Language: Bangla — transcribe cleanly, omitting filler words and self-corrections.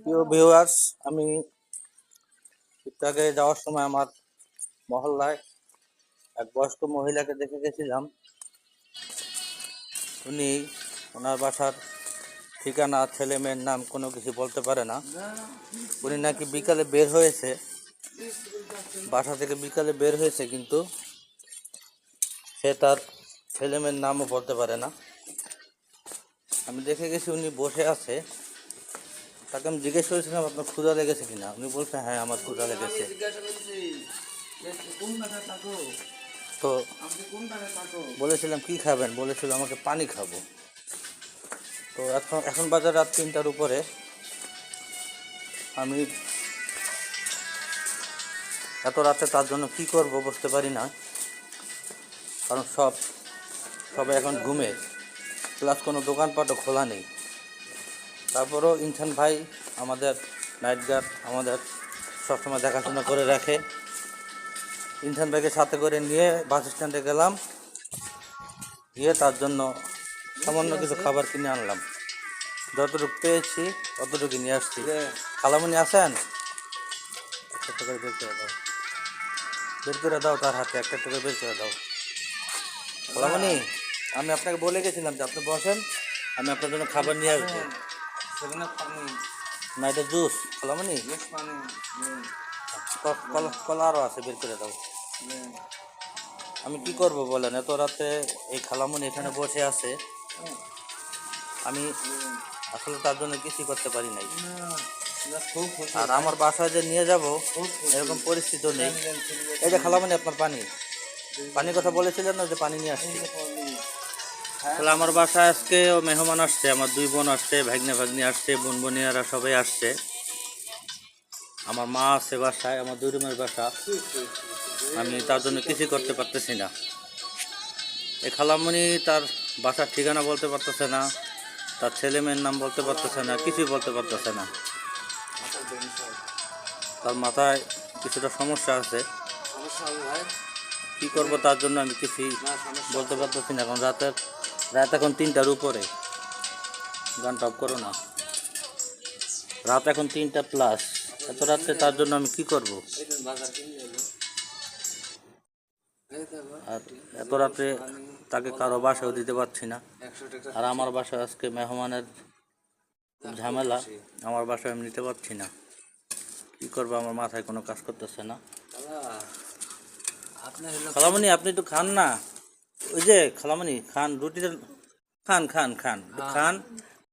প্রিয় ভিউয়ার্স, আমি একটু আগে যাওয়ার সময় আমার মহল্লায় এক বয়স্ক মহিলাকে দেখে গেছিলাম। উনি ওনার বাসার ঠিকানা, ছেলে মেয়ের নাম কোনো কিছু বলতে পারে না। উনি নাকি বিকালে বের হয়েছে, বাসা থেকে বিকালে বের হয়েছে, কিন্তু সে তার ছেলে মেয়ের নামও বলতে পারে না। আমি দেখে গেছি উনি বসে আছে। তাকে আমি জিজ্ঞেস করেছিলাম, আপনার ক্ষুধা লেগেছে কিনা? উনি বলছে, হ্যাঁ আমার ক্ষুধা লেগেছে। তো বলেছিলাম কি খাবেন, বলেছিল আমাকে পানি খাবো। তো এখন বাজার রাত 3টার উপরে। আমি এত রাতে তার জন্য কি করব বুঝতে পারি না, কারণ সবাই এখন ঘুমে, প্লাস কোনো দোকানপাটও খোলা নেই। তারপরেও ইনসান ভাই আমাদের নাইট গার্ড, আমাদের সবসময় দেখাশোনা করে রাখে। ইনসান ভাইকে সাথে করে নিয়ে বাস স্ট্যান্ডে গেলাম, গিয়ে তার জন্য সামান্য কিছু খাবার কিনে আনলাম। যতটুকু পেয়েছি ততটুকু নিয়ে আসছি। খালামণি আছেন? একটা করে বের করে দাও, বের করে দাও, তার হাতে একটা করে বের করে দাও। খালামণি, আমি আপনাকে বলে গেছিলাম যে আপনি বসেন, আমি আপনার জন্য খাবার নিয়ে আসবো। না, এটা জুস। খালামণি, কলা আরও আছে, বের করে দাও। আমি কি করব বলেন, এত রাতে এই খালামণি এখানে বসে আছে, আমি আসলে তার জন্য কিছুই করতে পারি নাই। আর আমার বাসায় যে নিয়ে যাব এরকম পরিস্থিতিও নেই। এই যে খালামণি, আপনার পানির কথা বলেছিলেন না, যে পানি নিয়ে আসছি। তাহলে আমার বাসায় আজকে মেহমান আসছে, আমার 2 বোন আসছে, ভাগ্নি আসছে, বোনিয়ারা সবাই আসছে। আমার মা আছে বাসায়, আমার 2 রুমের বাসা। আমি তার জন্য কিছুই করতে পারতেছি না। এই খালামণি তার বাসার ঠিকানা বলতে পারতেছে না, তার ছেলে মেয়ের নাম বলতে পারতেছে না, কিছুই বলতে পারতেছে না। তার মাথায় কিছুটা সমস্যা আছে। কি করব তার জন্য আমি কিছুই বলতে পারতেছি না। এখন রাত এখন 3টার উপরে। গানটা অফ করো না। রাত এখন 3টা প্লাস। এত রাত্রে তার জন্য আমি কি করব? আর এত রাত্রে তাকে কারো বাসাও দিতে পারছি না। আর আমার বাসায় আজকে মেহমানের ঝামেলা, আমার বাসায় আমি নিতে পারছি না। কি করবো, আমার মাথায় কোনো কাজ করতেছে না। খালামণি, আপনি একটু খান না। ওই যে খালামণি, খান, রুটিটা খান, খান, খান, খান।